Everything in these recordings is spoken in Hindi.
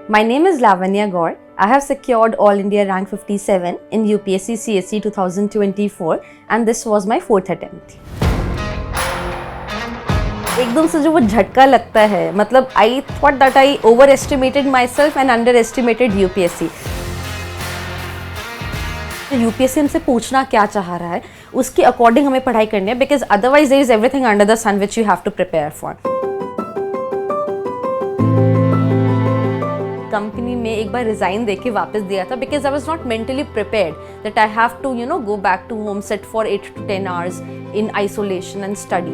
My name is Lavanya Gaur. I have secured All India Rank 57 in UPSC CSE 2024 and this was my fourth attempt. एकदम से जो वो झटका लगता है, मतलब I thought that I overestimated myself and underestimated UPSC. UPSC हमसे पूछना क्या चाह रहा है, उसके अकॉर्डिंग हमें पढ़ाई करनी है, because otherwise there is everything under the sun which you have to prepare for. Company में एक बार रिजाइन देके वापस दिया था because I was not mentally prepared that I have to go back to home set for 8 to 10 hours इन आइसोलेशन एंड स्टडी.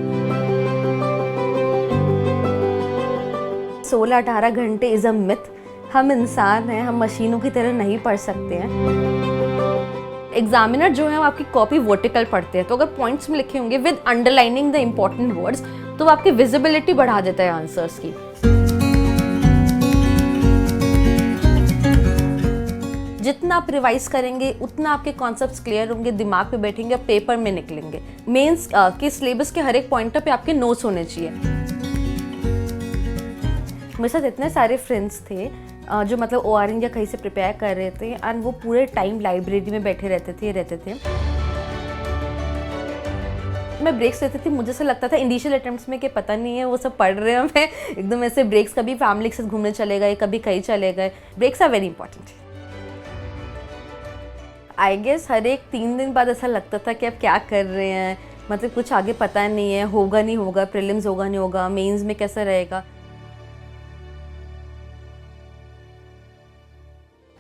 16-18 घंटे इज अ मिथ. हम इंसान हैं, हम मशीनों की तरह नहीं पढ़ सकते हैं. एग्जामिनर जो है वो आपकी कॉपी वर्टिकल पढ़ते हैं, तो अगर पॉइंट्स में लिखे होंगे with underlining the important words तो वो आपकी विजिबिलिटी बढ़ा देता है आंसर्स की. जितना आप रिवाइज करेंगे उतना आपके कॉन्सेप्ट्स क्लियर होंगे, दिमाग पे बैठेंगे, पेपर में निकलेंगे. मेंस के सिलेबस के हर एक पॉइंट पे आपके नोट्स होने चाहिए. मेरे साथ इतने सारे फ्रेंड्स थे जो मतलब OR या कहीं से प्रिपेयर कर रहे थे एंड वो पूरे टाइम लाइब्रेरी में बैठे रहते थे. मैं ब्रेक्स लेती थी, मुझे से लगता था इनिशियल अटेम्प्ट्स में कि पता नहीं है वो सब पढ़ रहे हैं, मैं एकदम ऐसे ब्रेक्स कभी फैमिली के साथ घूमने चले गए, कभी कहीं चले गए. Breaks are very important. I guess हर एक 3 दिन बाद ऐसा लगता था कि अब क्या कर रहे हैं, मतलब कुछ आगे पता नहीं है, होगा नहीं होगा, प्रीलिम्स होगा नहीं होगा, मेंस में कैसा रहेगा.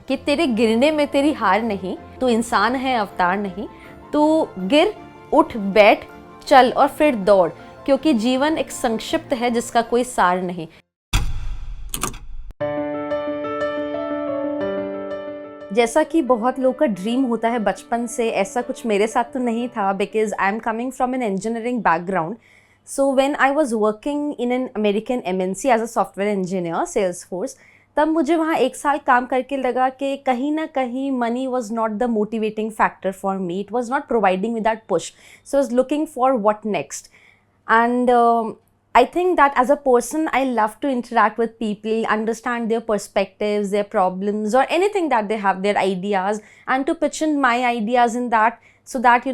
कि तेरे गिरने में तेरी हार नहीं, तू इंसान है अवतार नहीं, तू गिर उठ बैठ चल और फिर दौड़, क्योंकि जीवन एक संक्षिप्त है जिसका कोई सार नहीं. जैसा कि बहुत लोगों का ड्रीम होता है बचपन से, ऐसा कुछ मेरे साथ तो नहीं था because I am coming from an engineering background. So when I was working in an American MNC as a software engineer Salesforce, तब मुझे वहाँ 1 साल काम करके लगा कि कहीं ना कहीं money was not the motivating factor for me. It was not providing with that push. So I was looking for what next. And I think that as a person, I love to interact with people, understand their perspectives, their problems, or anything that they have, their ideas, and to pitch in my ideas in that, so that,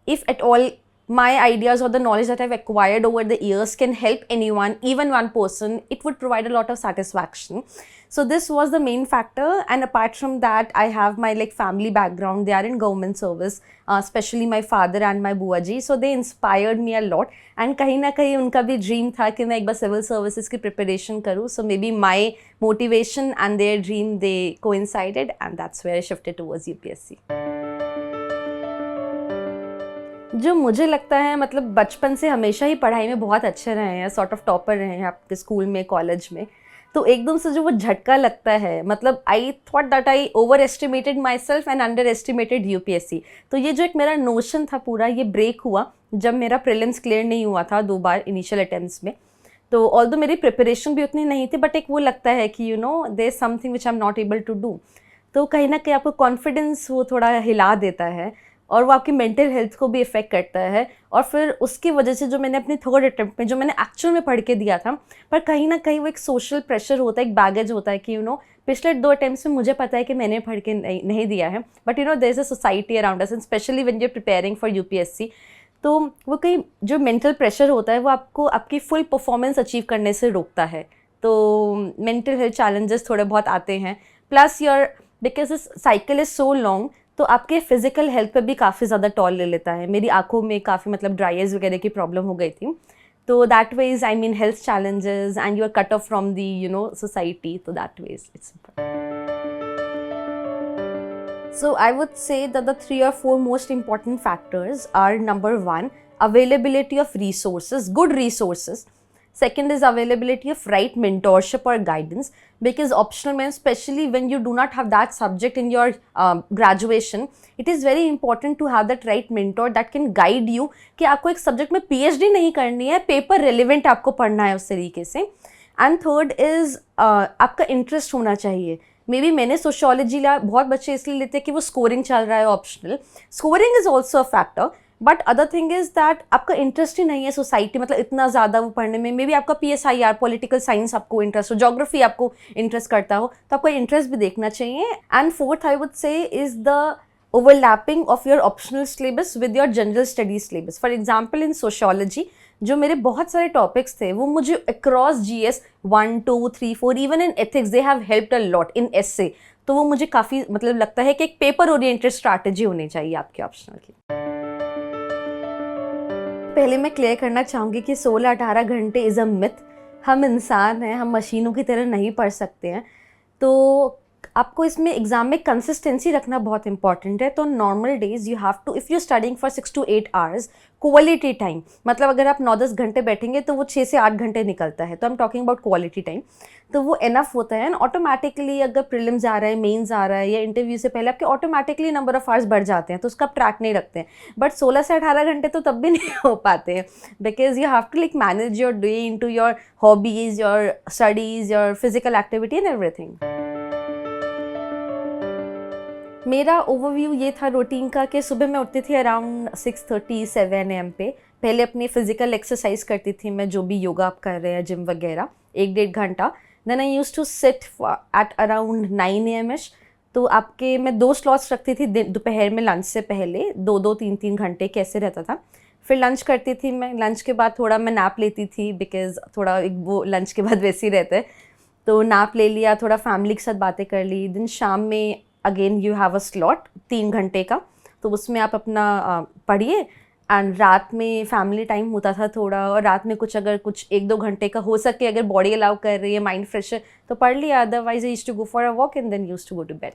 if at all my ideas or the knowledge that I've acquired over the years can help anyone, even one person, it would provide a lot of satisfaction. So this was the main factor, and apart from that, I have my family background. They are in government service, especially my father and my बुआ जी. So they inspired me a lot, and कहीं ना कहीं उनका भी dream था कि मैं एक बार civil services की preparation करूँ. So maybe my motivation and their dream, they coincided, and that's where I shifted towards UPSC. जो मुझे लगता है, मतलब बचपन से हमेशा ही पढ़ाई में बहुत अच्छे रहे हैं, सॉर्ट ऑफ टॉपर रहे हैं आपके स्कूल में, कॉलेज में, तो एकदम से जो वो झटका लगता है, मतलब I thought that I over estimated my self and under estimated UPSC. तो ये जो एक मेरा नोशन था पूरा, ये ब्रेक हुआ जब मेरा प्रीलिम्स क्लियर नहीं हुआ था 2 बार इनिशियल अटेम्प्ट्स में. तो ऑल्दो मेरी प्रिपरेशन भी उतनी नहीं थी, बट एक वो लगता है कि there is something which I am not able to do. तो कहीं ना कहीं आपको कॉन्फिडेंस वो थोड़ा हिला देता है और वो आपकी मेंटल हेल्थ को भी इफेक्ट करता है. और फिर उसकी वजह से जो मैंने अपने 3rd अटेम्प्ट में जो मैंने एक्चुअल में पढ़ के दिया था, पर कहीं ना कहीं वो एक सोशल प्रेशर होता है, एक बैगेज होता है कि पिछले 2 अटेम्प्ट्स में मुझे पता है कि मैंने पढ़ के नहीं दिया है, but there is a society around us, and specially when you are preparing for UPSC. तो वो कहीं जो मेंटल प्रेशर होता है वो आपको आपकी फुल परफॉर्मेंस अचीव करने से रोकता है. तो मेंटल हेल्थ चैलेंजेस थोड़े बहुत आते हैं, plus because this cycle is so long, तो आपके फिजिकल हेल्थ पे भी काफ़ी ज़्यादा टॉल ले लेता है. मेरी आंखों में काफ़ी ड्राइज वगैरह की प्रॉब्लम हो गई थी. तो that ways I mean health challenges and you are cut off from the society. तो that ways it's So I would say that the 3 or 4 most important factors are: number 1, availability of resources, good resources. Second is availability of right mentorship or guidance, because optional men, especially when you do not have that subject in your graduation, it is very important to have that right mentor that can guide you कि आपको एक subject में PhD नहीं करनी है, paper relevant आपको पढ़ना है उस तरीके से. And third is आपका interest होना चाहिए. मे बी मैंने सोशियोलॉजी लिया, बहुत बच्चे इसलिए लेते हैं कि वो स्कोरिंग चल रहा है optional. Scoring is also a factor, but other thing is that आपका इंटरेस्ट ही नहीं है सोसाइटी, मतलब इतना ज़्यादा वो पढ़ने में, मे बी आपका PSIR पॉलिटिकल साइंस आपको इंटरेस्ट हो, जोग्राफी आपको इंटरेस्ट करता हो, तो आपको इंटरेस्ट भी देखना चाहिए. एंड फोर्थ आई वुड से is the overlapping of your optional syllabus with your general studies syllabus. For example, in sociology, जो मेरे बहुत सारे टॉपिक्स थे वो मुझे across GS 1, 2, 3, 4, even in ethics they have helped a lot in essay. तो वो मुझे काफ़ी मतलब लगता है कि एक पेपर ओरिएंटेड स्ट्रैटेजी होनी चाहिए आपके ऑप्शनल की. पहले मैं क्लियर करना चाहूँगी कि 16-18 घंटे इज़ अ मिथ. हम इंसान हैं, हम मशीनों की तरह नहीं पढ़ सकते हैं. तो आपको इसमें एग्जाम में कंसिस्टेंसी रखना बहुत इंपॉर्टेंट है. तो normal days you have to, if you studying for 6 to 8 hours quality time, मतलब अगर आप 9-10 घंटे बैठेंगे तो वो 6 से 8 घंटे निकलता है. तो I am talking about quality time. तो वो इनफ होता है. एंड ऑटोमेटिकली अगर प्रीलिम्स आ रहा है, मेंस आ रहा है या इंटरव्यू से पहले आपके ऑटोमेटिकली नंबर ऑफ आवर्स बढ़ जाते हैं, तो उसका आप ट्रैक नहीं रखते हैं. बट 16 से 18 घंटे तो तब भी नहीं हो पाते हैं, because you have to like manage your day into your hobbies, your studies, your physical activity and everything. मेरा ओवरव्यू ये था रूटीन का कि सुबह मैं उठती थी अराउंड 6:30-7 AM पे. पहले अपनी फिजिकल एक्सरसाइज करती थी मैं, जो भी योगा आप कर रहे हैं, जिम वगैरह, 1-1.5 घंटा. Then I used to sit at around 9 AM-ish. तो आपके मैं 2 स्लॉट्स रखती थी दोपहर में लंच से पहले, 2-2, 3-3 घंटे कैसे रहता था. फिर लंच करती थी मैं. लंच के बाद थोड़ा मैं नैप लेती थी, बिकॉज थोड़ा वो लंच के बाद वैसे ही रहते हैं. तो नैप ले लिया, थोड़ा फैमिली के साथ बातें कर ली. दिन शाम में again you have a slot 3 घंटे का, तो उसमें आप अपना पढ़िए. एंड रात में फैमिली टाइम होता था थोड़ा, और रात में अगर कुछ 1-2 घंटे का हो सके, अगर बॉडी अलाउ कर रही है, माइंड फ्रेश है, तो पढ़ लिया. Otherwise I used to go for a walk and then used to go to bed.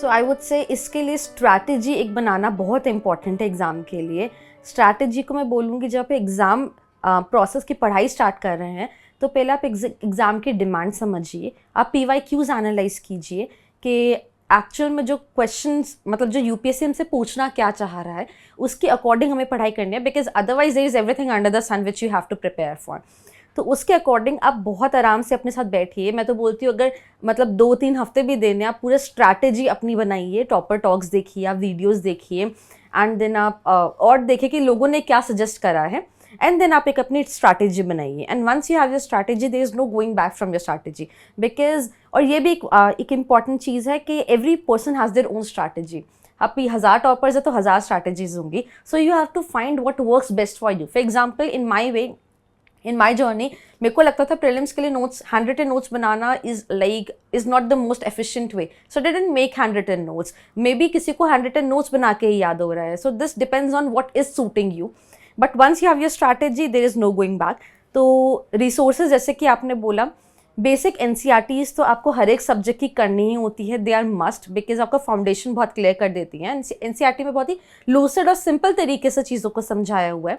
So I would say इसके लिए स्ट्रैटेजी एक बनाना बहुत इंपॉर्टेंट है एग्ज़ाम के लिए. स्ट्रैटेजी को मैं बोलूँगी, जब आप एग्ज़ाम प्रोसेस की पढ़ाई स्टार्ट कर रहे हैं तो पहले आप एग्ज़ाम की डिमांड समझिए. आप PYQs एनालाइज कीजिए कि एक्चुअल में जो क्वेश्चंस, मतलब जो UPSC हमसे पूछना क्या चाह रहा है, उसके अकॉर्डिंग हमें पढ़ाई करनी है. Because otherwise there is everything under the sun which you have to prepare for. तो उसके अकॉर्डिंग आप बहुत आराम से अपने साथ बैठिए. मैं तो बोलती हूँ, अगर मतलब 2-3 हफ्ते भी देने, आप पूरा स्ट्रैटेजी अपनी बनाइए. टॉपर टॉक्स देखिए, आप वीडियोज़ देखिए, एंड देन आप और देखिए कि लोगों ने क्या सजेस्ट करा है, एंड देन आप एक अपनी स्ट्रैटेजी बनाइए. And once you have your strategy, there is no going back from your strategy. Because और ये भी एक इम्पॉर्टेंट चीज़ है कि every person has their own strategy. आप 1000 टॉपर्स है तो 1000 स्ट्रैटेजीज होंगी. So you have to find what works best for you. For example, in my journey मेरे को लगता था प्रीलिम्स के लिए नोट्स, हैंड रिटन नोट्स बनाना is not the most efficient way. So I didn't make handwritten notes. Maybe किसी को हैंड रिटन नोट्स बना के ही याद हो रहा है. So this depends on what is suiting you. But once you have your strategy, there is no going back. तो रिसोर्सेज, जैसे कि आपने बोला, बेसिक NCERTs तो आपको हर एक सब्जेक्ट की करनी ही होती है. दे आर मस्ट, बिकॉज आपका फाउंडेशन बहुत क्लियर कर देती है. NCERT में बहुत ही लूसिड और सिंपल तरीके से चीज़ों को समझाया हुआ है.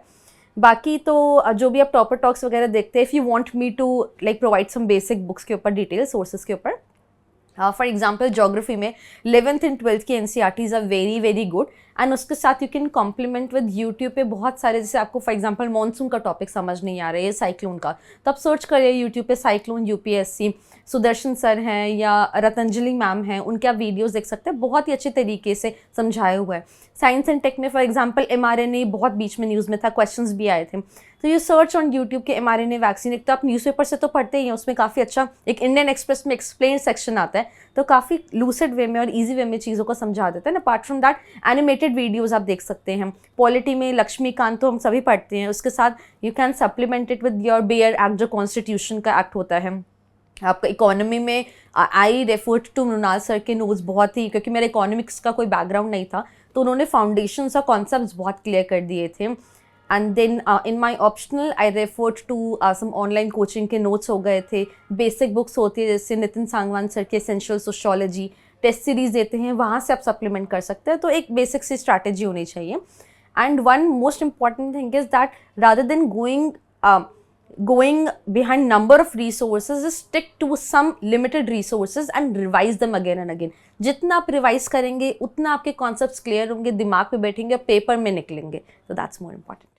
बाकी तो जो भी आप टॉपर टॉक्स वगैरह देखते हैं, if you want me to like provide some basic books के ऊपर डिटेल सोर्सेज के ऊपर, फॉर एग्जाम्पल जोग्राफी में 11th and 12th की NCERTs are very very good. And उसके साथ you can complement with YouTube पे बहुत सारे, जैसे आपको फॉर एग्जांपल मानसून का टॉपिक समझ नहीं आ रहा है, साइक्लोन का, तो आप सर्च करिए यूट्यूब पे साइक्लोन UPSC. सुदर्शन सर हैं या रतंजलि मैम हैं, उनके आप वीडियोस देख सकते हैं, बहुत ही अच्छे तरीके से समझाया हुआ है. साइंस एंड टेक में फॉर एग्जांपल mRNA बहुत बीच में न्यूज़ में था, क्वेश्चंस भी आए थे. तो ये सर्च ऑन यूट्यूब के mRNA वैक्सीन. एक तो आप न्यूज़पेपर से तो पढ़ते ही हैं, उसमें काफ़ी अच्छा एक इंडियन एक्सप्रेस में एक्सप्लेन सेक्शन आता है, तो काफ़ी लूसिड वे में और ईजी वे में चीज़ों को समझा देता है. Apart from that animated videos आप देख सकते हैं. पॉलिटी में लक्ष्मीकांत तो हम सभी पढ़ते हैं, उसके साथ you can supplement it with your bare act, जो कॉन्स्टिट्यूशन का एक्ट होता है. आपका इकोनॉमी में आई रेफर्ड टू मृणाल सर के नोट्स बहुत ही, क्योंकि मेरा इकोनॉमिक्स का कोई बैकग्राउंड नहीं था, तो उन्होंने फाउंडेशन और कॉन्सेप्ट्स बहुत क्लियर कर दिए थे. And then in my optional I referred to some online coaching के नोट्स हो गए थे. बेसिक बुक्स होती है जैसे नितिन सांगवान सर के एसेंशियल सोशियोलॉजी, टेस्ट सीरीज़ देते हैं, वहाँ से आप सप्लीमेंट कर सकते हैं. तो एक बेसिक सी स्ट्रैटेजी होनी चाहिए. And one most important thing is that rather than going behind number of resources, is stick to some limited resources and revise them again and again. जितना आप रिवाइज करेंगे उतना आपके कॉन्सेप्ट्स क्लियर होंगे, दिमाग पे बैठेंगे, पेपर में निकलेंगे. तो दैट्स मोर इम्पॉर्टेंट.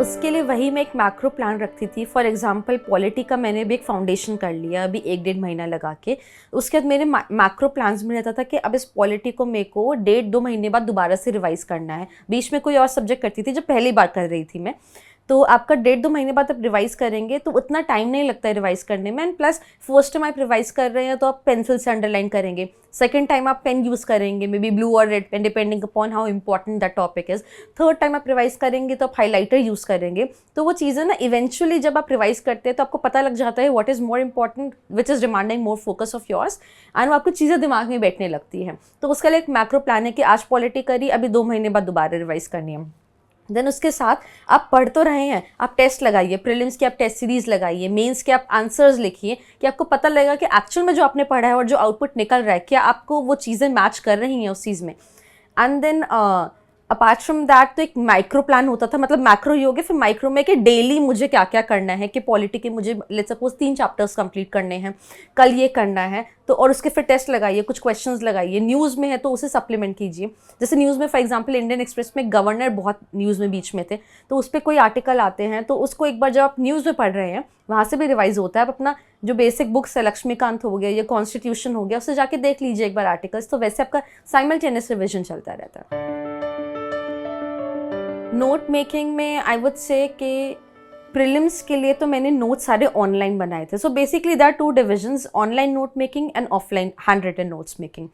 उसके लिए वही मैं एक मैक्रो प्लान रखती थी। फॉर एग्जांपल पॉलिटी का मैंने भी एक फाउंडेशन कर लिया अभी 1-1.5 महीना लगा के। उसके बाद मेरे मैक्रो प्लान्स में रहता था कि अब इस पॉलिटी को मेरे को 1.5-2 महीने बाद दोबारा से रिवाइज़ करना है। बीच में कोई और सब्जेक्ट करती थी जो पहली बार कर रही थी मैं, तो आपका 1.5-2 महीने बाद आप रिवाइज़ करेंगे तो उतना टाइम नहीं लगता है रिवाइज़ करने में। एंड प्लस फर्स्ट टाइम आप रिवाइज़ कर रहे हैं तो आप पेंसिल से अंडरलाइन करेंगे, सेकंड टाइम आप पेन यूज़ करेंगे, मे बी ब्लू और red pen depending upon how important that topic is. Third time आप रिवाइज़ करेंगे तो आप हाईलाइटर यूज़ करेंगे। तो वो चीज़ें ना इवेंचुअली जब आप रिवाइज़ करते हैं तो आपको पता लग जाता है what is more important, which is demanding more focus of yours, and वो आपको चीज़ें दिमाग में बैठने लगती हैं। तो उसका लिए एक मैक्रो प्लान है कि आज पॉलिटी करी, अभी 2 महीने बाद दोबारा रिवाइज़ करनी है। देन उसके साथ आप पढ़ तो रहे हैं, आप टेस्ट लगाइए, प्रीलिम्स की आप टेस्ट सीरीज लगाइए, मेंस के आप आंसर्स लिखिए कि आपको पता लगेगा कि एक्चुअल में जो आपने पढ़ा है और जो आउटपुट निकल रहा है क्या आपको वो चीज़ें मैच कर रही हैं उस चीज़ में। And then apart from that तो एक माइक्रो प्लान होता था, मतलब मैक्रो ये हो गया, फिर माइक्रो में कि डेली मुझे क्या क्या करना है, कि पॉलिटी के मुझे लेट्स सपोज 3 चैप्टर्स कंप्लीट करने हैं, कल ये करना है तो, और उसके फिर टेस्ट लगाइए, कुछ क्वेश्चंस लगाइए। न्यूज़ में है तो उसे सप्लीमेंट कीजिए। जैसे न्यूज़ में फॉर एग्जांपल इंडियन एक्सप्रेस में गवर्नर बहुत न्यूज़ में बीच में थे, तो उस पर कोई आर्टिकल आते हैं तो उसको एक बार जब आप न्यूज़ में पढ़ रहे हैं वहाँ से भी रिवाइज होता है। आप अपना जो बेसिक बुक्स है, लक्ष्मीकांत हो गया या कॉन्स्टिट्यूशन हो गया, उससे जाके देख लीजिए एक बार आर्टिकल्स, तो वैसे आपका साइमल्टेनियस रिविजन चलता रहता है। नोट मेकिंग में आई वुड से कि प्रीलिम्स के लिए तो मैंने नोट सारे ऑनलाइन बनाए थे। So basically there are 2 divisions, online note making and offline handwritten notes making.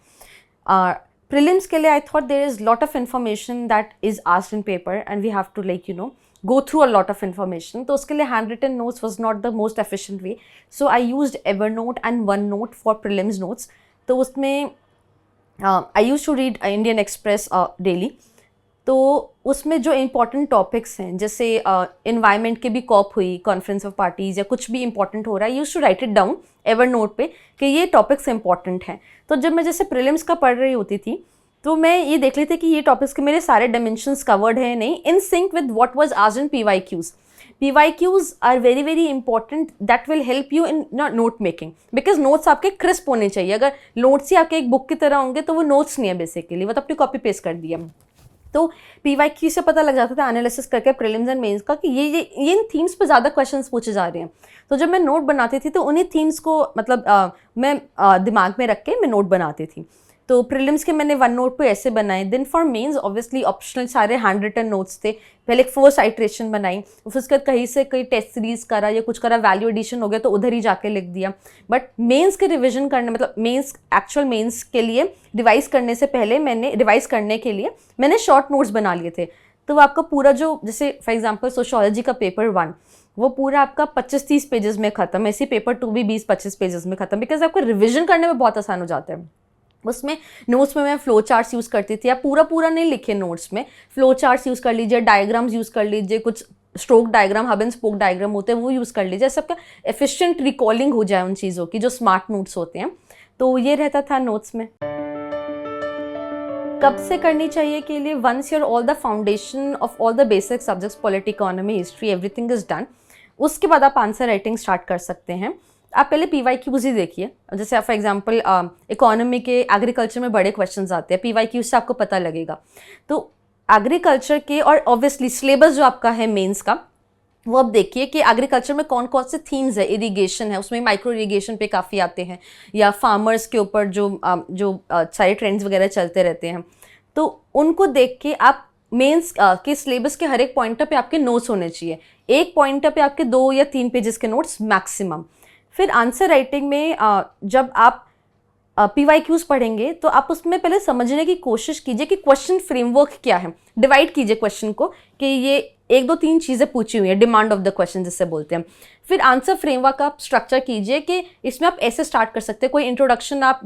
Prelims के लिए I thought there is lot of information that is asked in paper and we have to go through a lot of information. तो उसके लिए handwritten notes was not the most efficient way. So I used Evernote and OneNote for prelims notes. तो उसमें I used to read Indian Express daily. तो उसमें जो इम्पॉर्टेंट टॉपिक्स हैं, जैसे इन्वायरमेंट के भी कॉप हुई, कॉन्फ्रेंस ऑफ पार्टीज़ या कुछ भी इंपॉर्टेंट हो रहा है, use to write it down Evernote पे कि ये टॉपिक्स इंपॉर्टेंट हैं। तो जब मैं जैसे प्रीलिम्स का पढ़ रही होती थी तो मैं ये देख लेती कि ये टॉपिक्स के मेरे सारे डायमेंशंस कवर्ड हैं नहीं, in sync with what was asked in PYQs. PYQs are very very important, that will help you in note making, because notes आपके क्रिस्प होने चाहिए। अगर नोट्स ही आपके एक बुक की तरह होंगे तो वो नोट्स नहीं है बेसिकली, वो तो अपनी कॉपी पेस्ट कर दिया। तो PYQ से पता लग जाता था एनालिसिस करके प्रीलिम्स एंड मेंस का कि ये इन थीम्स पे ज़्यादा क्वेश्चंस पूछे जा रहे हैं। तो जब मैं नोट बनाती थी तो उन्हीं थीम्स को मतलब मैं दिमाग में रख के मैं नोट बनाती थी। तो प्रीलिम्स के मैंने वन नोट पे ऐसे बनाए। Then for mains obviously optional सारे हैंड रिटन नोट्स थे। पहले एक फर्स्ट आइट्रेशन बनाई, फिर उसके बाद कहीं से कोई टेस्ट सीरीज करा या कुछ करा, वैल्यू एडिशन हो गया तो उधर ही जाके लिख दिया। बट मेंस के रिविजन करने, मतलब मेंस एक्चुअल मेंस के लिए रिवाइज करने से पहले रिवाइज करने के लिए मैंने शॉर्ट नोट्स बना लिए थे। तो वो आपका पूरा जो, जैसे फॉर एग्जाम्पल सोशियोलॉजी का पेपर 1 वो पूरा आपका 25-30 पेजेस में खत्म, ऐसे पेपर 2 भी 20-25 पेजेस में खत्म, बिकॉज आपको रिविजन करने में बहुत आसान हो जाता है। उसमें नोट्स में मैं फ्लो चार्ट्स यूज़ करती थी। आप पूरा पूरा नहीं लिखे नोट्स में, फ्लो चार्ट्स यूज़ कर लीजिए, डायग्राम्स यूज़ कर लीजिए, कुछ stroke diagram, hub and spoke diagram होते हैं वो यूज़ कर लीजिए, ऐसे आपका एफिशिएंट रिकॉलिंग हो जाए उन चीज़ों की जो स्मार्ट नोट्स होते हैं। तो ये रहता था नोट्स में। कब से करनी चाहिए के लिए, once your all the foundation of all the basic subjects, polity, economy, history, everything is done, उसके बाद आप आंसर राइटिंग स्टार्ट कर सकते हैं। आप पहले PYQs ही देखिए। जैसे फॉर एग्जांपल इकोनॉमी के एग्रीकल्चर में बड़े क्वेश्चंस आते हैं, PYQ से आपको पता लगेगा। तो एग्रीकल्चर के, और ऑब्वियसली सिलेबस जो आपका है मेंस का, वो अब देखिए कि एग्रीकल्चर में कौन कौन से थीम्स है। इरिगेशन है, उसमें माइक्रो इरिगेशन पे काफ़ी आते हैं, या फार्मर्स के ऊपर जो सारे ट्रेंड्स वगैरह चलते रहते हैं। तो उनको देख के आप मेंस के सिलेबस के हर एक पॉइंटर पे आपके नोट्स होने चाहिए। एक पॉइंटर पे आपके 2 या 3 पेजेस के नोट्स मैक्सिमम। फिर आंसर राइटिंग में जब आप PYQs पढ़ेंगे तो आप उसमें पहले समझने की कोशिश कीजिए कि क्वेश्चन फ्रेमवर्क क्या है। डिवाइड कीजिए क्वेश्चन को कि ये 1, 2, 3 चीज़ें पूछी हुई हैं, डिमांड ऑफ द क्वेश्चन जिससे बोलते हैं। फिर आंसर फ्रेमवर्क आप स्ट्रक्चर कीजिए कि इसमें आप ऐसे स्टार्ट कर सकते हैं। कोई इंट्रोडक्शन आप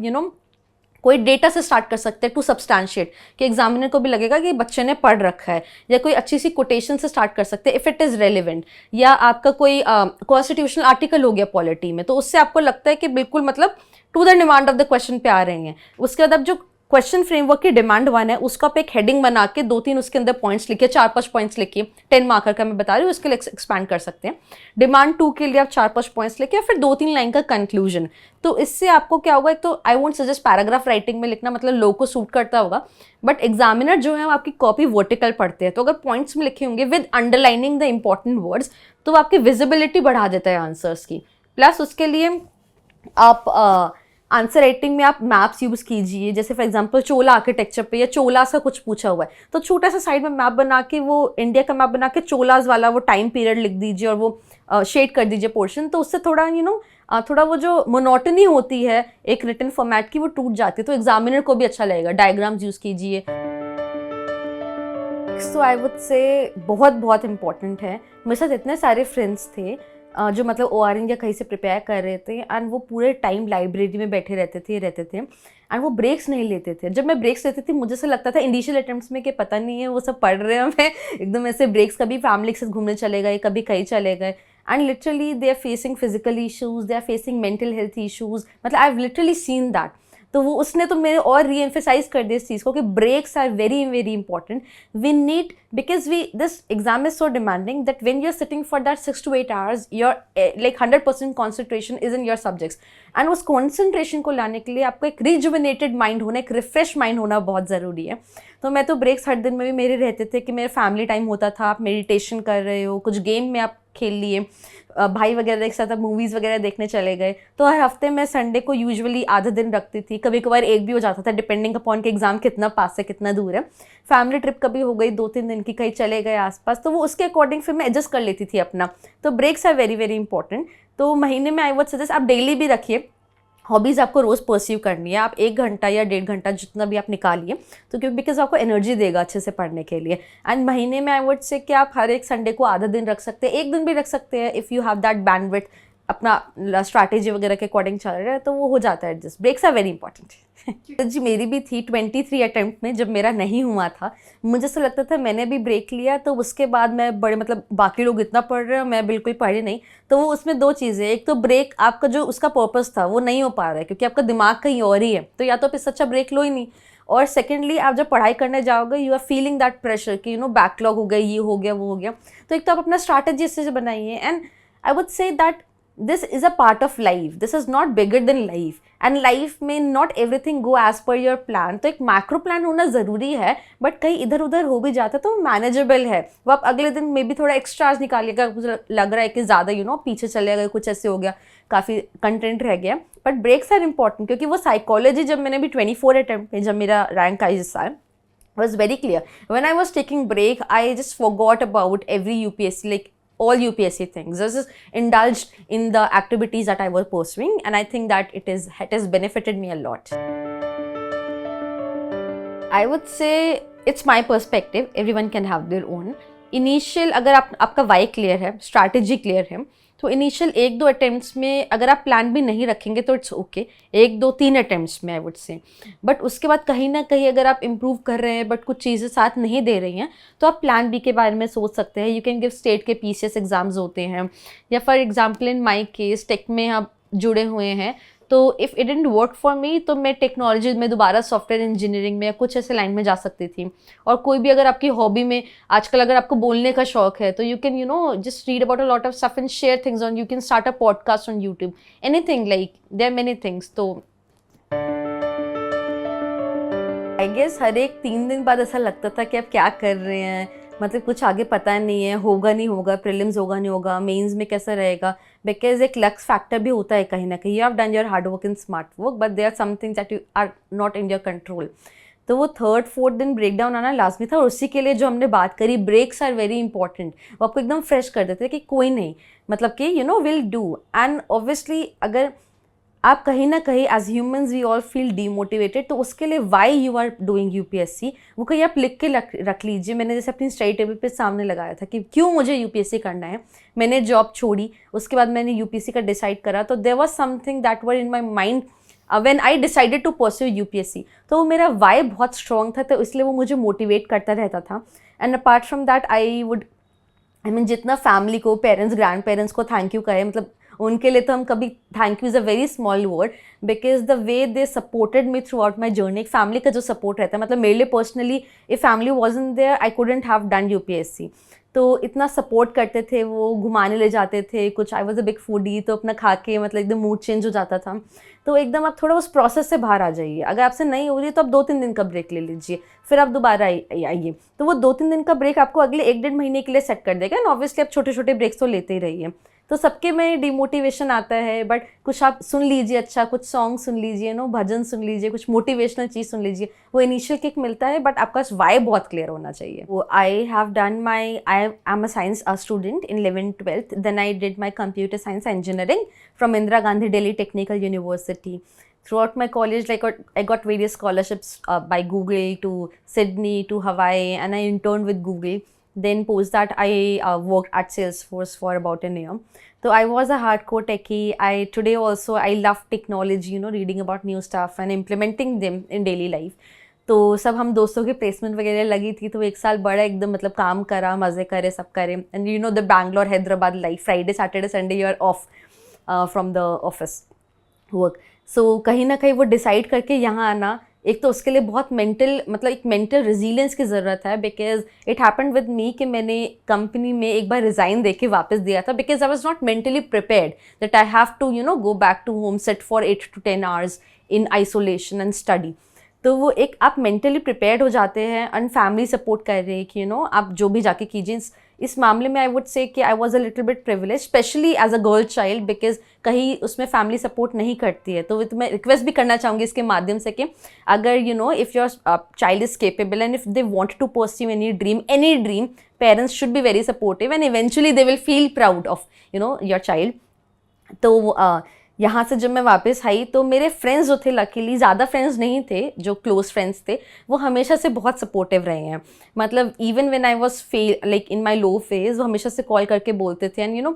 कोई डेटा से स्टार्ट कर सकते हैं टू सब्सटैंशिएट, कि एग्जामिनर को भी लगेगा कि बच्चे ने पढ़ रखा है, या कोई अच्छी सी कोटेशन से स्टार्ट कर सकते हैं इफ़ इट इज़ रेलिवेंट, या आपका कोई कॉन्स्टिट्यूशनल आर्टिकल हो गया पॉलिटी में, तो उससे आपको लगता है कि बिल्कुल मतलब to the demand of the question पे आ रहे हैं। उसके बाद अब जो क्वेश्चन फ्रेमवर्क की डिमांड 1 है, उसका आप एक हेडिंग बना के 2-3 उसके अंदर पॉइंट्स लिखिए, 4-5 पॉइंट्स लिखिए, 10 मार्कर का मैं बता रही हूँ, उसके लिए एक्सपैंड कर सकते हैं। डिमांड 2 के लिए आप 4-5 पॉइंट्स लिखिए, फिर 2-3 लाइन का कंक्लूजन। तो इससे आपको क्या होगा, एक तो I won't suggest paragraph writing में लिखना, मतलब लोगों को सूट करता होगा, बट एग्जामिनर जो है वो आपकी कॉपी वर्टिकल पढ़ते हैं, तो अगर पॉइंट्स में लिखे होंगे with underlining the important words, तो वो आपकी विजिबिलिटी बढ़ा देता है आंसर्स की। प्लस उसके लिए आप आंसर राइटिंग में आप मैप्स यूज कीजिए, जैसे फॉर एग्जांपल चोला आर्किटेक्चर पे या चोलास का कुछ पूछा हुआ है, तो छोटा सा साइड में मैप बना के, वो इंडिया का मैप बना के चोलास वाला वो टाइम पीरियड लिख दीजिए और वो शेड कर दीजिए पोर्शन, तो उससे थोड़ा थोड़ा वो जो मोनोटनी होती है एक रिटन फॉर्मेट की वो टूट जाती है, तो एग्जामिनर को भी अच्छा लगेगा। डायग्राम्स यूज कीजिए। तो आई वुड से बहुत बहुत इंपॉर्टेंट है, मेरे साथ इतने सारे फ्रेंड्स थे जो मतलब ORN या कहीं से प्रिपेयर कर रहे थे, एंड वो पूरे टाइम लाइब्रेरी में बैठे रहते थे एंड वो ब्रेक्स नहीं लेते थे। जब मैं ब्रेक्स लेती थी मुझे से लगता था इनिशियल अटेम्प्ट्स में कि पता नहीं है वो सब पढ़ रहे हैं, मैं एकदम ऐसे ब्रेक्स, कभी फैमिली के साथ घूमने चले गए, कभी कहीं चले गए, and literally they are facing physical issues, they are facing mental health issues, मतलब I have literally seen that. तो वो उसने तो मेरे और री एम्फेसाइज कर दिया इस चीज़ को कि breaks are very very important. We need, because this exam is so demanding that when you are sitting for that 6 to 8 hours your like 100% concentration is in your subjects, and उस कॉन्सेंट्रेशन को लाने के लिए आपको एक रिजुविनेटेड माइंड होना, एक रिफ्रेश माइंड होना बहुत ज़रूरी है। तो मैं तो ब्रेक्स हर दिन में भी मेरे रहते थे कि मेरा फैमिली टाइम होता था, आप मेडिटेशन कर रहे हो, कुछ गेम में आप खेल लिए, भाई वगैरह के साथ आप मूवीज़ वगैरह देखने चले गए। तो हर हफ्ते मैं संडे को यूजुअली आधा दिन रखती थी, कभी कभार एक भी हो जाता था डिपेंडिंग अपॉन के एग्जाम कितना पास है कितना दूर है। फैमिली ट्रिप कभी हो गई 2-3 दिन की, कहीं चले गए आसपास, तो वो उसके अकॉर्डिंग फिर मैं एडजस्ट कर लेती थी अपना। तो breaks are very very important. तो महीने में आई वुड सजेस्ट आप डेली भी रखिए। हॉबीज़ आपको रोज़ परस्यू करनी है, आप 1 घंटा या 1.5 घंटा जितना भी आप निकालिए, तो क्योंकि बिकॉज आपको एनर्जी देगा अच्छे से पढ़ने के लिए। एंड महीने में आई वुड से कि आप हर एक संडे को आधा दिन रख सकते हैं, 1 दिन भी रख सकते हैं, if you have that bandwidth, अपना स्ट्रैटेजी वगैरह के अकॉर्डिंग चल रहा है तो वो हो जाता है adjust. Breaks are very important. जी मेरी भी थी 23 अटेम्प्ट में, जब मेरा नहीं हुआ था मुझे ऐसा लगता था मैंने भी ब्रेक लिया, तो उसके बाद मैं बड़े मतलब बाकी लोग इतना पढ़ रहे हैं मैं बिल्कुल पढ़ी नहीं। तो वो उसमें 2 चीज़ें, एक तो ब्रेक आपका जो उसका पर्पस था वो नहीं हो पा रहा है क्योंकि आपका दिमाग कहीं और ही है, तो या तो आप इससे अच्छा ब्रेक लो ही नहीं, और सेकेंडली आप जब पढ़ाई करने जाओगे you are feeling that pressure कि बैकलॉग हो गया, ये हो गया वो हो गया। तो एक तो आप अपना स्ट्रैटेजी इससे बनाइए, and I would say that this is a part of life, this is not bigger than life, and life में not everything go as per your plan। तो एक मैक्रो प्लान होना ज़रूरी है, बट कहीं इधर उधर हो भी जाता है तो मैनेजेबल है, वो आप अगले दिन में भी थोड़ा एक्स्ट्राज निकालिएगा, कुछ लग रहा है कि ज़्यादा पीछे चले गए, कुछ ऐसे हो गया, काफ़ी कंटेंट रह गया। बट ब्रेक्स आर इंपॉर्टेंट क्योंकि वो साइकोलॉजी, जब मैंने भी 24 अटेम्प्ट में जब मेरा रैंक आई इस साल, was very clear when I was taking break, I just forgot about every UPSC, like all UPSC things. I just indulged in the activities that I was pursuing, and I think that it has benefited me a lot. I would say it's my perspective. Everyone can have their own. Initial अगर आपका वाई क्लियर है, स्ट्रैटेजी क्लियर है, तो इनिशियल 1-2 अटेम्प्ट्स में अगर आप प्लान भी नहीं रखेंगे तो इट्स ओके, 1-2-3 अटेम्प्ट्स में आई वुड से। बट उसके बाद कहीं ना कहीं अगर आप इम्प्रूव कर रहे हैं बट कुछ चीज़ें साथ नहीं दे रही हैं, तो आप प्लान बी के बारे में सोच सकते हैं। यू कैन गिव स्टेट के PCS एग्ज़ाम्स होते हैं, या for example in my case tech में आप जुड़े हुए हैं, तो if it didn't work for me तो मैं टेक्नोलॉजी में दोबारा सॉफ्टवेयर इंजीनियरिंग में या कुछ ऐसे लाइन में जा सकती थी। और कोई भी अगर आपकी हॉबी में आजकल अगर आपको बोलने का शौक है तो you can just read about a lot of stuff and share things on, you can start a podcast on YouTube, anything, like there are many things. तो आई गेस हर एक 3 दिन बाद ऐसा लगता था कि आप क्या कर रहे हैं, मतलब कुछ आगे पता नहीं है, होगा नहीं होगा, प्रीलिम्स होगा नहीं होगा, मेंस में कैसा रहेगा, बिकॉज एक लक फैक्टर भी होता है कहीं ना कहीं। You have done your hard work in smart work, but there are some things that you are not in your control. तो वो 3rd-4th दिन ब्रेक डाउन आना लाजमी था, और उसी के लिए जो हमने बात करी, ब्रेक्स आर वेरी इंपॉर्टेंट। वो आपको एकदम फ्रेश कर देते हैं कि कोई नहीं, मतलब कि विल डू। एंड ऑब्वियसली अगर आप कहीं ना कहीं as humans we all feel demotivated, तो उसके लिए why you are doing UPSC वो कहीं आप लिख के रख लीजिए। मैंने जैसे अपनी स्टडी टेबल पे सामने लगाया था कि क्यों मुझे UPSC करना है। मैंने जॉब छोड़ी, उसके बाद मैंने UPSC का डिसाइड करा, तो there was something that were in my mind when I decided to pursue UPSC। तो वो मेरा वाई बहुत स्ट्रॉन्ग था, तो इसलिए वो मुझे मोटिवेट करता रहता था। And apart from that I mean जितना फैमिली को, पेरेंट्स, ग्रैंड पेरेंट्स को थैंक यू करें, मतलब उनके लिए तो हम कभी, thank you is a very small word, because the way they supported me throughout my journey. एक फैमिली का जो सपोर्ट रहता है, मतलब मेरे लिए personally if family wasn't there I couldn't have done UPSC. तो इतना सपोर्ट करते थे वो, घुमाने ले जाते थे कुछ. आई वॉज अ बिग फूडी, तो अपना खा के मतलब एकदम मूड चेंज हो जाता था. तो एकदम आप थोड़ा उस प्रोसेस से बाहर आ जाइए. अगर आपसे नहीं हो रही है तो आप 2-3 दिन का ब्रेक ले लीजिए, फिर आप दोबारा आइए. तो वो 2-3 दिन का ब्रेक आपको अगले 1-1.5 महीने के लिए सेट कर देगा. एंड ऑब्वियसली आप छोटे छोटे ब्रेक्स तो लेते ही रहिए. तो सबके में डिमोटिवेशन आता है, बट कुछ आप सुन लीजिए, अच्छा कुछ सॉन्ग सुन लीजिए, नो भजन सुन लीजिए, कुछ मोटिवेशनल चीज़ सुन लीजिए. वो इनिशियल किक मिलता है, बट आपका वाई बहुत क्लियर होना चाहिए. वो I have done my, I am a science student in 11th-12th. Then I did my computer science engineering from Indira Gandhi Delhi Technical University. Throughout my college, like I got various scholarships by Google to Sydney to Hawaii, and I interned with Google. Then post that I worked at Salesforce for about an year. So I was a hardcore techie. Today also I love technology, reading about new stuff and implementing them in daily life. तो सब हम दोस्तों के प्लेसमेंट वगैरह लगी थी, तो 1 साल बड़ा एकदम मतलब काम करा, मज़े करे, सब करे. And the Bangalore Hyderabad life, Friday Saturday Sunday you are off from the office work. So कहीं ना कहीं वो डिसाइड करके यहाँ आना, एक तो उसके लिए बहुत मेंटल, मतलब एक मेंटल रेजिलियंस की ज़रूरत है. Because it happened with me कि मैंने कंपनी में एक बार रिज़ाइन दे के वापस दिया था, because I was not mentally prepared that I have to go back to home, set for 8 to 10 hours इन आइसोलेशन एंड स्टडी. तो वो एक आप मेंटली प्रिपेयर्ड हो जाते हैं, एंड फैमिली सपोर्ट कर रही है कि आप जो भी जाके कीजिए. इस मामले में आई वुड से कि I was a little bit privilege, specially as a girl child, because कहीं उसमें फैमिली सपोर्ट नहीं करती है. तो मैं रिक्वेस्ट भी करना चाहूँगी इसके माध्यम से कि अगर if your child is capable and if they want to pursue any dream, parents should be very supportive and eventually they will feel proud of your child. तो यहाँ से जब मैं वापस आई तो मेरे फ्रेंड्स जो थे, लकीली ज़्यादा फ्रेंड्स नहीं थे जो क्लोज फ्रेंड्स थे, वो हमेशा से बहुत सपोर्टिव रहे हैं. मतलब even when I was like in my low phase, वो हमेशा से कॉल करके बोलते थे. एंड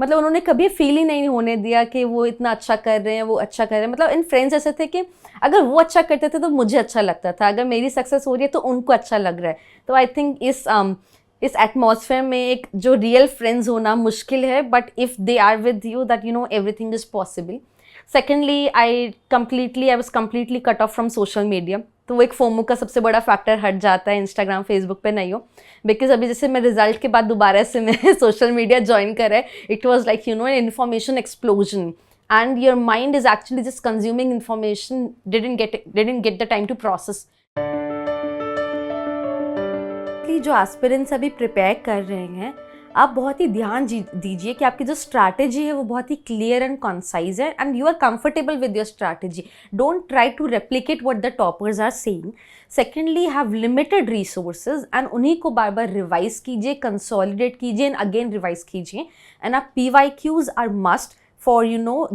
मतलब उन्होंने कभी फील ही नहीं होने दिया कि वो इतना अच्छा कर रहे हैं, वो अच्छा कर रहे हैं. मतलब इन फ्रेंड्स ऐसे थे कि अगर वो अच्छा करते थे तो मुझे अच्छा लगता था, अगर मेरी सक्सेस हो रही है तो उनको अच्छा लग रहा है. तो आई थिंक इस एटमॉस्फेयर में एक जो रियल फ्रेंड्स होना मुश्किल है, but if they are with you that everything is possible. Secondly I was completely cut off from social media. तो वो एक फोमो का सबसे बड़ा फैक्टर हट जाता है, इंस्टाग्राम फेसबुक पे नहीं हो. बिकॉज अभी जैसे मैं रिजल्ट के बाद दोबारा से मैं सोशल मीडिया ज्वाइन करा है, it was like an information explosion, and your mind is actually just consuming information, didn't get the time to process. जो एस्पिरेंट्स अभी प्रिपेयर कर रहे हैं, आप बहुत ही ध्यान दीजिए कि आपकी जो स्ट्रैटेजी है वो बहुत ही क्लियर एंड कंसाइज है, and you are comfortable with your strategy. Don't try to replicate what the toppers are saying. Secondly, have limited resources and उन्हीं को बार बार रिवाइज कीजिए, कंसोलिडेट कीजिए एंड अगेन रिवाइज कीजिए. एंड आप PYQs are must for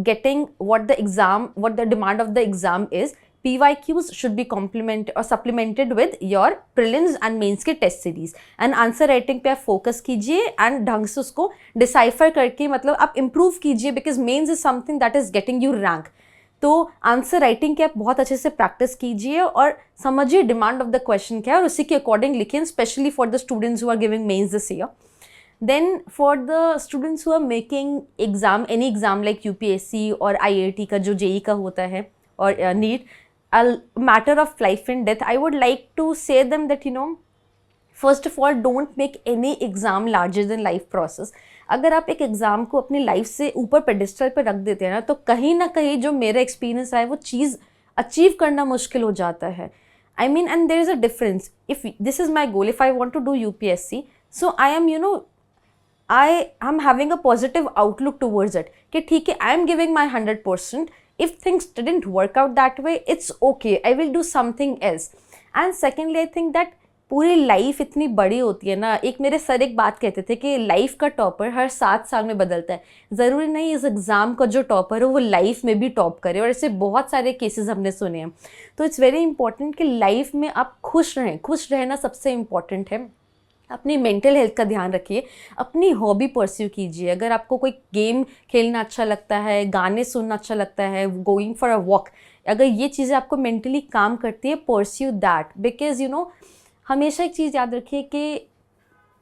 getting what the demand of the exam is. PYQs should be complemented or supplemented with your prelims and mains के test series. and answer writing पे आप फोकस कीजिए एंड ढंग से उसको डिसाइफर करके मतलब आप इम्प्रूव कीजिए, because mains is something that is getting you rank. तो आंसर राइटिंग के आप बहुत अच्छे से प्रैक्टिस कीजिए और समझिए डिमांड ऑफ द क्वेश्चन क्या है और उसी के अकॉर्डिंग लिखिए, specially for the students who are giving mains this year. Then for the students who are making any exam like UPSC or IIT का जो JEE का होता है और NEET, a matter of life and death, I would like to say them that first of all, don't make any exam larger than life process. अगर आप एक एग्ज़ाम को अपनी लाइफ से ऊपर पेडिस्टल पर रख देते हैं ना, तो कहीं ना कहीं जो मेरा एक्सपीरियंस है वो चीज़ अचीव करना मुश्किल हो जाता है. I mean, and there is a difference. If this is my goal, if I want to do UPSC, so I am I'm having a positive outlook towards it. कि ठीक है, I am giving my 100%. If things didn't work out that way, it's okay. I will do something else. And secondly, I think that पूरी लाइफ इतनी बड़ी होती है ना. एक मेरे सर एक बात कहते थे कि लाइफ का टॉपर हर 7 साल में बदलता है. ज़रूरी नहीं इस एग्ज़ाम का जो टॉपर हो वो लाइफ में भी टॉप करे, और ऐसे बहुत सारे केसेस हमने सुने हैं. तो इट्स वेरी इंपॉर्टेंट कि लाइफ में आप खुश रहें. खुश रहना सबसे इम्पॉर्टेंट है. अपनी मेंटल हेल्थ का ध्यान रखिए, अपनी हॉबी परस्यू कीजिए. अगर आपको कोई गेम खेलना अच्छा लगता है, गाने सुनना अच्छा लगता है, गोइंग फॉर अ वॉक, अगर ये चीज़ें आपको मेंटली काम करती है, परस्यू दैट. बिकॉज हमेशा एक चीज़ याद रखिए कि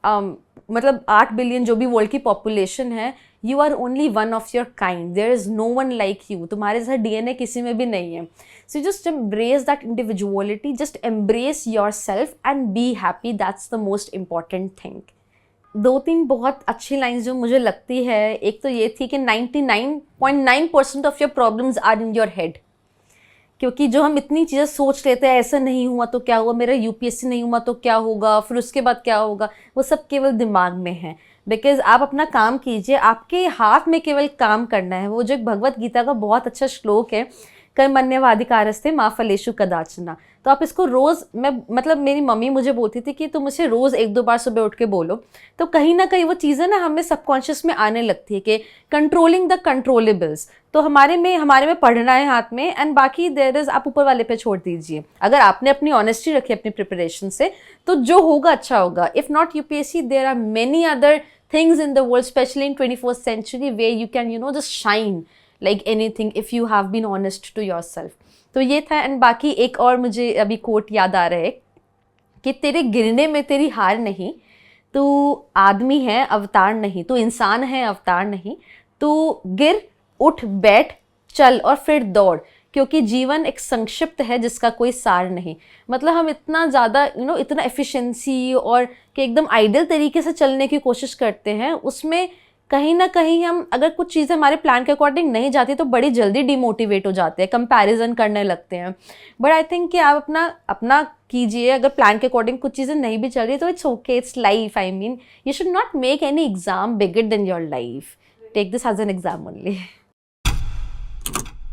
मतलब 8 बिलियन जो भी वर्ल्ड की पॉपुलेशन है, you are only one of your kind, there is no one like you, तुम्हारे जैसा डीएनए किसी में भी नहीं है. So just embrace that individuality, just embrace yourself and be happy, that's the most important thing. 2-3 बहुत अच्छी लाइन्स जो मुझे लगती है, एक तो ये थी कि 99.9% of your problems are in your head. क्योंकि जो हम इतनी चीज़ें सोच लेते हैं, ऐसा नहीं हुआ तो क्या हुआ, मेरा यूपीएससी नहीं हुआ तो क्या होगा, फिर उसके बाद क्या होगा, वो सब केवल दिमाग में है. बिकॉज आप अपना काम कीजिए, आपके हाथ में केवल काम करना है. वो जो एक भगवत गीता का बहुत अच्छा श्लोक है, कर्मण्यवाधिकारस्ते मा फलेषु कदाचन, तो आप इसको रोज़, मैं मतलब मेरी मम्मी मुझे बोलती थी कि तुम इसे रोज़ 1-2 बार सुबह उठ के बोलो, तो कहीं ना कहीं वो चीज़ें ना हमें सबकॉन्शियस में आने लगती है कि कंट्रोलिंग द कंट्रोलेबल्स. तो हमारे में पढ़ना है हाथ में, एंड बाकी देयर इज़, आप ऊपर वाले पे छोड़ दीजिए. अगर आपने अपनी ऑनेस्टी रखी अपनी प्रिपरेशन से, तो जो होगा अच्छा होगा. If not UPSC, there are many other things in the world, especially in 21st century, where you can, just shine like anything if you have been honest to yourself. तो ये था. एंड बाकी एक और मुझे अभी कोट याद आ रहा है कि तेरे गिरने में तेरी हार नहीं, तू आदमी है अवतार नहीं, तू इंसान है अवतार नहीं, तू गिर, उठ, बैठ, चल और फिर दौड़, क्योंकि जीवन एक संक्षिप्त है जिसका कोई सार नहीं. मतलब हम इतना ज़्यादा इतना एफिशिएंसी और कि एकदम आइडियल तरीके से चलने की कोशिश करते हैं, उसमें कहीं ना कहीं हम, अगर कुछ चीज़ें हमारे प्लान के अकॉर्डिंग नहीं जाती तो बड़ी जल्दी डिमोटिवेट हो जाते हैं, कंपैरिजन करने लगते हैं. बट आई थिंक कि आप अपना कीजिए. अगर प्लान के अकॉर्डिंग कुछ चीज़ें नहीं भी चल रही तो it's okay, it's life. I mean, you should not make any exam bigger than your life. Take this as an exam only.